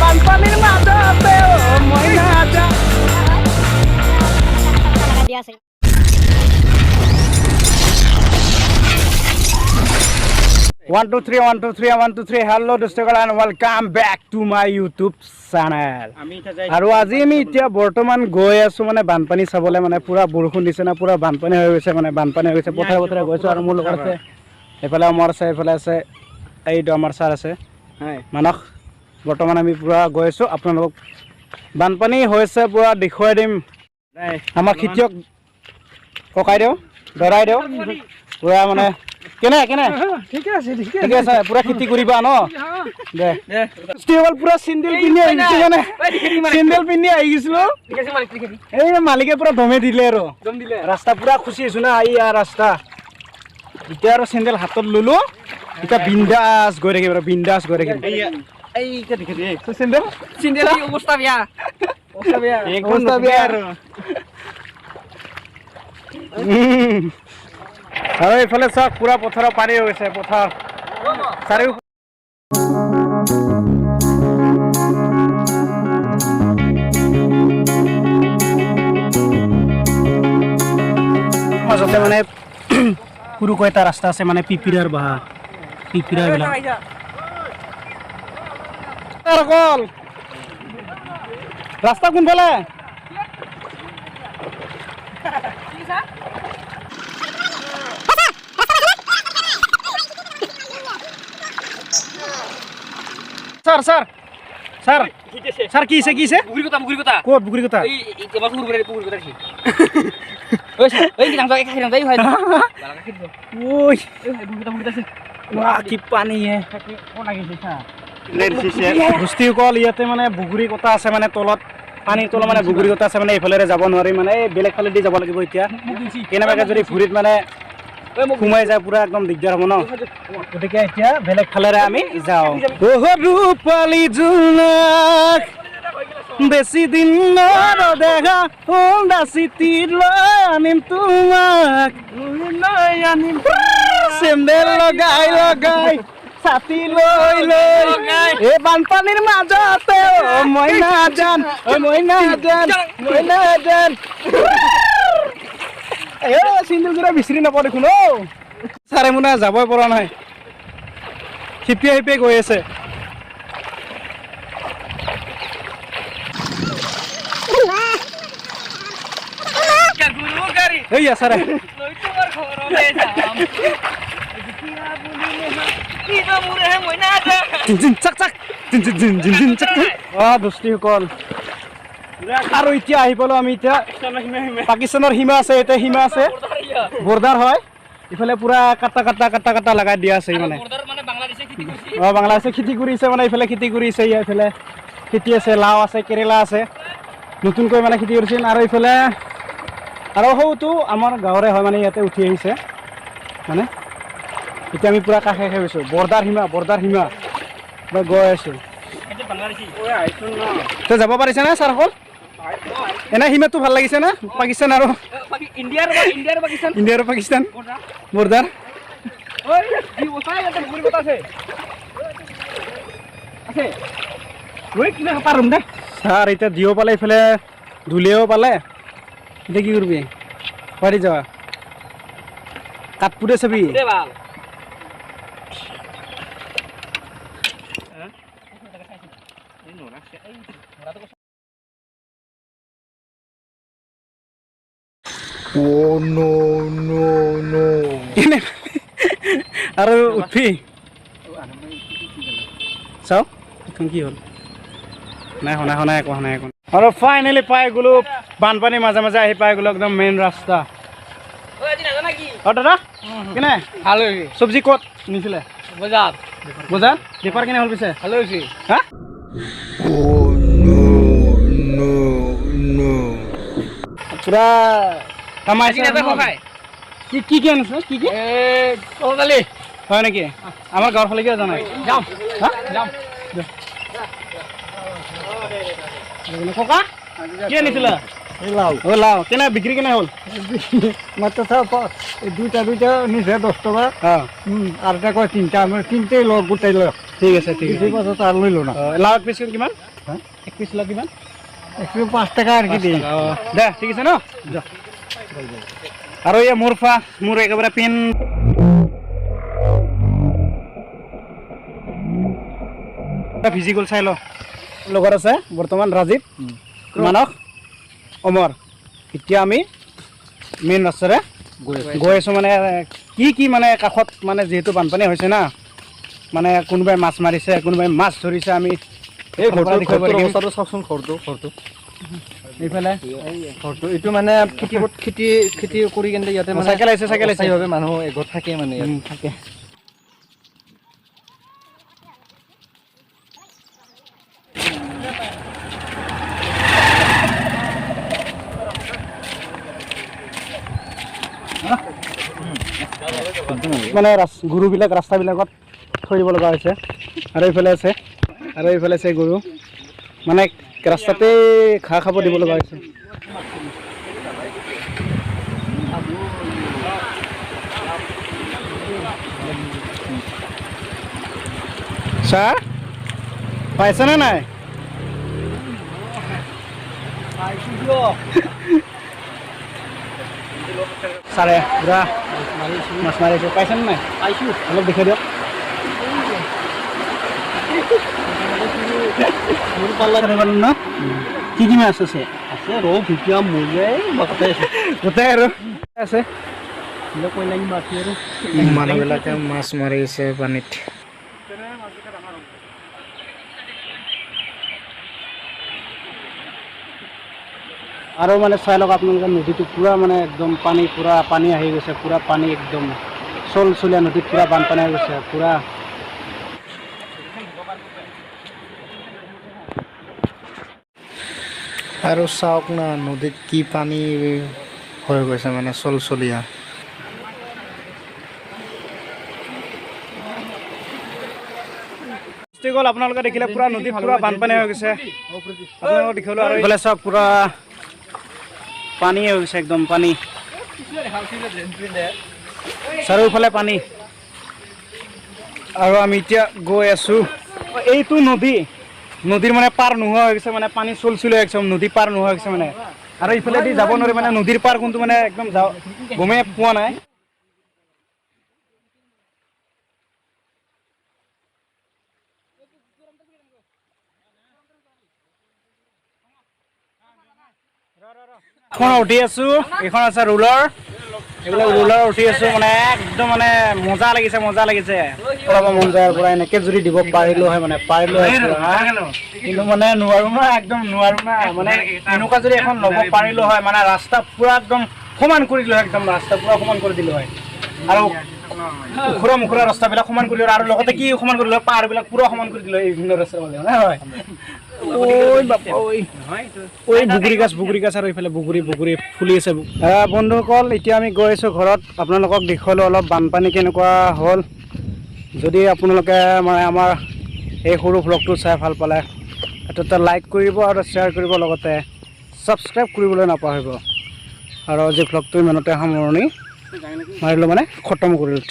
বানপানীৰ মাজতে মই নাযাওঁ। 1 2 3 1 2 3 1 2 3 হেল্ল' দোস্তসকল and welcome back to my YouTube channel. আৰু আজি আমি এতিয়া বৰ্তমান গৈ আছোঁ মানে বানপানী চাবলৈ, মানে পুৰা বৰষুণ দিছে না, পুৰা বানপানী হৈ গৈছে, মানে বানপানী হৈ গৈছে, পথাৰে পথাৰে গৈছোঁ। আৰু মোৰ লগত আছে, এইফালে অমৰ আছে, এইফালে আছে এইটো আমাৰ ছাৰ আছে মানস। বৰ্তমান আমি পুৰা গৈ আছোঁ, আপোনালোকক বানপানী হৈছে পুৰা দেখুৱাই দিম। আমাৰ খেতিয়ক ককাই দিওঁ, ধৰাই দিওঁ পুৰা, মানে কেনে কেনে ঠিকে আছে পুৰা খেতি কৰিবা ন দে। পুৰা চেণ্ডেল পিন্ধি আহিছো, মানে চেণ্ডেল পিন্ধি আহি গৈছিলো, এই মালিকে পুৰা দমে দিলে আৰু ৰাস্তা পুৰা খুচি আছো না, এই ৰাস্তা এতিয়া আৰু চেণ্ডেল হাতত ললো, এতিয়া বিন্দাছ গৈ থাকিম আৰু বিন্দাছ গৈ থাকিম। অৱস্থা বেয়া আৰু আৰু এইফালে চাওক পুৰা পথাৰৰ পানী হৈ গৈছে, পথাৰ চাৰিও মাজতে মানে সৰুকৈ এটা ৰাস্তা আছে, মানে পিপিৰাৰ বাহা পিপিৰা এইবিলাক অকল ৰাস্তা কোনফালে স্যার স্যার স্যার স্যার কি আছে বুগুরি কথা কোত বুগুরি কথা এই এবার বুগুরি কথা কি ওই ওই কি নাম তো খাই নাম তাই হয় না ওই বুগুরি কথা আছে ওয়া কি পানি হে কোন লাগিছে স্যার বস্তি কল ইয়াতে মানে বুগুৰি কথা আছে, মানে তলত পানীৰ তলত মানে বুগুৰি কথা আছে, মানে এইফালে যাব নোৱাৰি, মানে এই বেলেগ ফালে দি যাব লাগিব। এতিয়া কেনেবাকে যদি ভুৰিত মানে সোমাই যায় পুৰা একদম দিগদাৰ হ'ব ন, গতিকে এতিয়া বেলেগ ফালেৰে আমি যাওঁ। ৰূপালী জোনাক বেছি দিন দেখা হোণ্ডা চিটি লৈ আনিম তোমাক, চেণ্ডেল লগাই লগাই ছাতি লৈ লৈ এই বানপানীৰ মাজতে মই নাজান চেণ্ডেল যোৰা বিচাৰি নাপাওঁ দেখোন অ। ছাৰে মোনা যাবই পৰা নাই, হিপিয়াই হিপিয়াই গৈ আছে। এইয়া ছাৰে দোস্তিসকল আৰু এতিয়া আহি পালো আমি, এতিয়া পাকিস্তানৰ সীমা আছে, এতিয়া সীমা আছে, বৰ্ডাৰ হয়, ইফালে পুৰা কাটা লগাই দিয়া আছে, মানে বাংলাদেশে খেতি কৰিছে, মানে ইফালে খেতি কৰিছে, ইফালে খেতি আছে, লাও আছে, কেৰেলা আছে, নতুনকৈ মানে খেতি কৰিছিল। আৰু ইফালে আৰু সৌটো আমাৰ গাঁৱৰে হয়, মানে ইয়াতে উঠি আহিছে, মানে এতিয়া আমি পুৰা কাষে গৈছোঁ, বৰ্ডাৰ সীমা মই গৈ আছোঁ। তই যাব পাৰিছে না ছাৰসকল? এনে সীমাটো ভাল লাগিছে না, পাকিস্তান আৰু ইণ্ডিয়া আৰু পাকিস্তান বৰ্ডাৰ। ছাৰ এতিয়া দিও পালে, এইফালে ধুলিও পালে, এতিয়া কি কৰিবি পাৰি যাবা কাঠপুৰে চাবি। আৰু উঠি চাওঁ কি হ'ল, নাই শুনা একো আৰু ফাইনেলি পাই গ'লো, বানপানীৰ মাজে মাজে আহি পাই গ'লো একদম মেইন ৰাস্তা। দাদা কেনে ভাল চব্জি ক'ত নিছিলে? বজাৰ বেপাৰ কেনে হ'ল পিছে? ভালে হৈছে হা? পুৰা কামাইছে। কি আনিছে? কি হয় নেকি? আমাৰ গাঁৱৰ ফালে কিয় যোৱা নাই? ককা কি আনিছিলা? লাও কেনে বিক্ৰী কেনে হ'ল? মাত্ৰ দুইটা নিছে 10 টকা, আৰু এটা কয় 3টা, আমি 3টাই লওঁ, গোটাই লওঁ। ঠিক আছে পাছত আৰু লৈ লওঁ না। লাও পিছ কিমান? এক পিছ লওক কিমান 105 টাকা আর কি দিই দে ঠিক আছে ন যা আৰু এই মোৰ একেবাৰে পিন ভিজি গ'ল চাই ল লগত আছে বৰ্তমান ৰাজীৱ মানস অমৰ এতিয়া আমি মেইন ৰাস্তাৰে গৈ আছোঁ মানে কি মানে কাষত মানে যিহেতু বানপানী হৈছে না মানে কোনোবাই মাছ মাৰিছে কোনোবাই মাছ ধৰিছে আমি এই অৱস্থাটো চাওকচোন ঘৰটো এইফালে ঘৰটো এইটো মানে খেতি কৰি কেনে ইয়াতে মানে চাইকেল আহিছে মানুহ এঘৰ থাকে মানে থাকে মানে গৰুবিলাক ৰাস্তাবিলাকত থৈ দিব লগা হৈছে আৰু এইফালে আছে গৰু মানে ৰাস্তাতে ঘাঁহ খাব দিব লগা হৈছে ছাৰ পাইছেনে নাই ছাৰে পুৰা মাছ মাৰিছোঁ পাইছেনে নাই পাইছোঁ অলপ দেখাই দিয়ক ন কি মাছ আছে ৰৌ ভুটিয়া মোজাই গোটাই আৰু আছে মানুহবিলাকে মাছ মাৰিছে পানীত আৰু মানে চাই লওক আপোনালোকে নদীটো পুৰা মানে একদম পানী আহি গৈছে পুৰা পানী একদম চলচলীয়া নদীত পুৰা বানপানী হৈ গৈছে পুৰা আৰু চাওক না নদীত কি পানী হৈ গৈছে মানে চলচলীয়া গ'ল আপোনালোকে দেখিলে পুৰা নদীত পুৰা বানপানী হৈ গৈছে আপোনালোকে দেখিবলৈ আৰু এইফালে চাওক পুৰা পানী হৈ গৈছে একদম পানী চাৰিওফালে পানী আৰু আমি এতিয়া গৈ আছোঁ এইটো নদীৰ মানে পাৰ নোহোৱা হৈ গৈছে মানে পানী চলচলি হৈ গৈছে নদী পাৰ নোহোৱা হৈ গৈছে মানে আৰু ইফালেদি যাব নোৱাৰি মানে নদীৰ পাৰ কোনটো মানে একদম গমেই পোৱা নাই এখন উঠি আছোঁ এইখন আছে ৰোলাৰ এইবিলাক ৰোলাৰ উঠি আছোঁ মানে একদম মানে মজা লাগিছে পঢ়াব মন যায় পৰা এনেকৈ যদি দিব পাৰিলোঁ হয় মানে কিন্তু মানে নোৱাৰোঁ না একদম নোৱাৰোঁ না মানে এনেকুৱা যদি এখন ল'ব পাৰিলোঁ হয় মানে ৰাস্তা পুৰা একদম সমান কৰি দিলোঁ হয় একদম ৰাস্তা পুৰা সমান কৰি দিলোঁ হয় আৰু মুখুৰা ৰাস্তাবিলাক সমান কৰি দিলোঁ আৰু লগতে কি সমান কৰি দিলোঁ পাহাৰবিলাক পুৰা সমান কৰি দিলোঁ এই বিভিন্ন ৰাস্তাৰ মাজে হয় বগৰী গাছ আৰু এইফালে বগৰী ফুলি আছে বন্ধুসকল এতিয়া আমি গৈ আছোঁ ঘৰত আপোনালোকক দেখুৱালোঁ অলপ বানপানী কেনেকুৱা হ'ল যদি আপোনালোকে মানে আমাৰ এই সৰু ভ্লগটো চাই ভাল পালে এটা লাইক কৰিব আৰু শ্বেয়াৰ কৰিব লগতে ছাবস্ক্ৰাইব কৰিবলৈ নাপাহৰিব আৰু আজি ভ্লগটো ইমানতে সামৰণি মাৰিলোঁ মানে খতম কৰিলোঁ